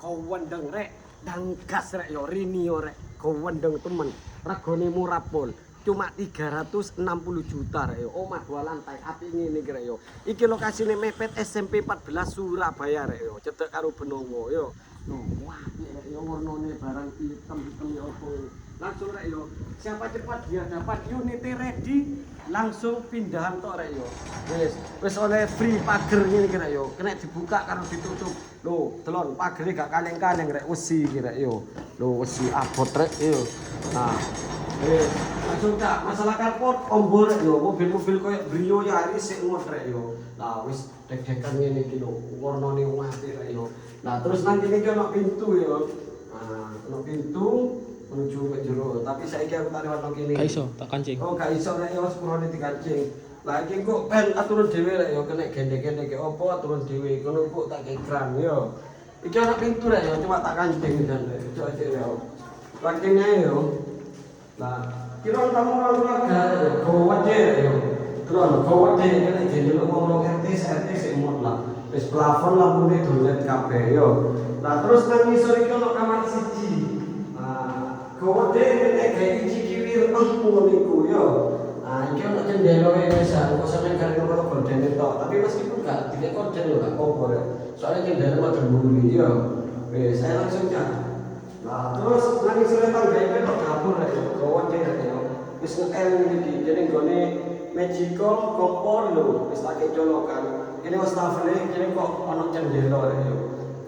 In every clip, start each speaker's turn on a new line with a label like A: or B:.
A: kawendeng rek, dangkas rek yo rini yo rek, kawendeng temen. Regane murah pol. Cuma 360 juta rek yo. Omah 2 lantai api ngene iki rek yo. Iki lokasine mepet SMP 14 Surabaya rek yo. Cedek karo Benowo yo. Loh, wah rek yo warnane barang hitam-hitam yo opo. Langsung rek yo. Siapa cepat dia dapat unit ready, langsung pindahan tok rek yo. Wis oleh free pager ngene iki rek yo. Kena dibuka karo ditutup. Loh, delon pagere gak kaleng-kaleng rek wesi iki rek yo. Loh, wesi abot rek yo. Nah, langsung tak masalah karpot ombor yo, mobil-mobil koyo Brio Yaris sik ngotrek yo. Lah wis deg-degan ngene iki lho, warnane apik rek yo. Nah, terus nang kene iki ono pintu yo. Nah, ono pintu menuju ke jero, tapi saiki aku tak lewat nang kene.
B: Gak iso, tak kancing.
A: Oh, gak iso rek yo, sepurone dikancing. Lah iki kok ben aturan dhewe rek yo, kena gendek-gendek ke opo aturan dhewe, kono kok tak kekran yo. Iki ono pintu rek yo, cuma tak kancing dan rek. Coba cek yo. Kancingnya yo. Nah, kira kamu orang keluarga, kau yo, kron kau kena jadi lu ngomong RT semut lah, terus plafon lampu ini dolet kafe yo. Nah terus nang ngisor itu lo kamar siji, nah kau kena kayak iji kiwir niku yo. Nah ini ono jendela yang biasa, kau sampai kali nomor korden itu, tapi meskipun gak tidak korden lo gak kompor ya, soalnya jendela mah terburi yo. Saya langsung cak. Nah, terus nang isore tangga iki kok dapur rek yo, kawon rek yo. Wis ngekel iki, jene nggone magical kompor lho, wis tak colokan. Ini wastafel iki kok ana jendela rek yo.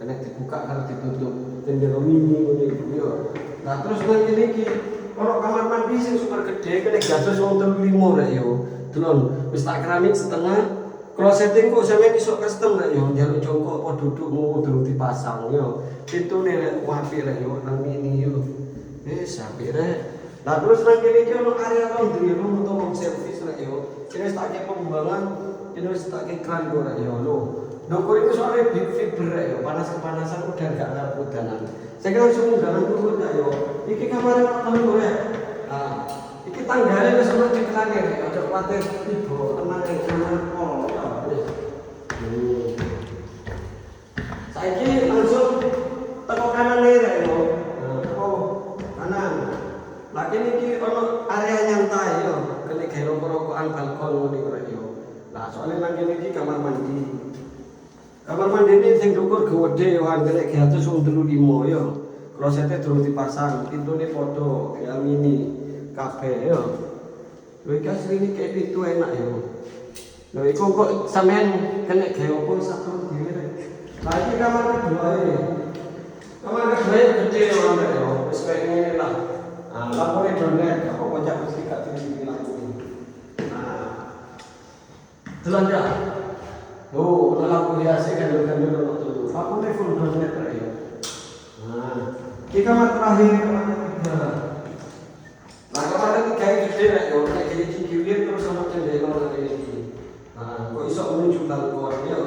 A: Kena dibuka karo ditutup. Jendela mini ngene iki yo. Nah, terus nang kene iki ana kamar mandi sing super gede, kena gados wong 35 rek yo. Delon, wis tak keramik setengah. Kalau setting kok sampe iso custom rek yo, njaluk jongkok apa dudukmu durung dipasang yo. Itu nih wapi rek yo nang mini yo. Sapi rek. Nah terus nang kene iki ono area laundry room atau home service rek yo. Kene tak ke pembuangan, kene wis tak ke kran kok rek yo lho. Ndokur itu soalnya big fiber rek yo, panas-kepanasan udah gak ngarep udanan. Saya langsung munggaran turun rek yo. Iki kamar telu rek. Nah, iki tanggane wis ono ceklane rek, aja kuwatir ibu tenang rek jangan pol. Saiki langsung teko kanan rek yo. Teko kanan. Lah kene iki ono area nyantai yo. Kene gawe rokok-rokokan balkon ngono rek yo. Lah soalnya nang kene iki kamar mandi. Kamar mandi ini sing dhuwur gede yo, kene gawe atus wong 35 yo. Klosete durung dipasang, pintune padha kayak mini kabeh yo. Lho iki asline kayak pintu enak yo. Lho iku kok sampean kene gawe opo satu dhewe rek. Lah iki kamar kedua ini. Kamar kedua gede yo rek yo. Wis kaya ngene lah. Nah, lampune donet, kok kocak mesti gak tinggi lampu ini. Nah. Delon ya. Loh, lampu hias kan ono tuh. Lampune full donet rek yo. Nah, iki kamar terakhir kamar ketiga. Nah, kamar ketiga gede rek yo, kayak jadi cikiwir terus sama jendela nang kene iki. Nah, kok iso menuju balkon yo.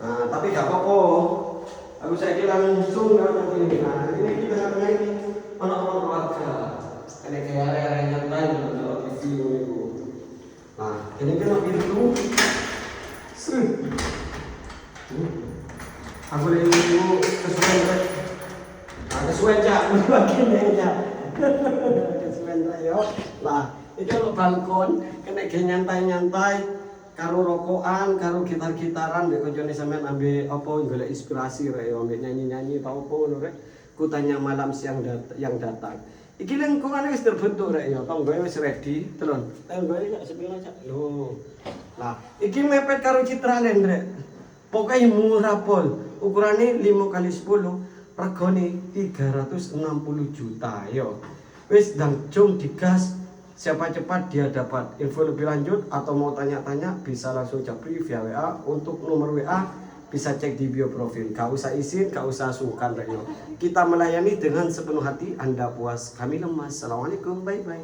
A: Nah, tapi gak apa-apa. Aku saiki langsung nang kene. Nah, ini kita tengah ini ono keluarga. Ini kayak area nyantai nonton TV niku. Nah, ini kan pintu. Aku lagi kesuwen rek. Nah, kesuwen cak, begini cak. Kesuwen rek yo. Lah, iki ono balkon, kena ge nyantai-nyantai. Karo rokokan, karo gitar-gitaran, mbek koncone sampean ambil apa golek inspirasi rek yo, ambek nyanyi-nyanyi tau apa ngono rek. Kutanya malam siang yang datang. Iki lingkungan wis terbentuk rek yo, tanggoe wis ready, telon. Tanggoe gak sepilo cak. Lho. Lah, iki mepet karo Citraland rek. Pokoke murah pol. Ukurane 5x10, regane 360 juta yo. Wis langsung digas. Siapa cepat dia dapat. Info lebih lanjut atau mau tanya-tanya bisa langsung japri via WA. Untuk nomor WA bisa cek di bio profil. Gak usah izin, gak usah sungkan rek yo. Kita melayani dengan sepenuh hati. Anda puas, kami lemas. Assalamualaikum, bye bye.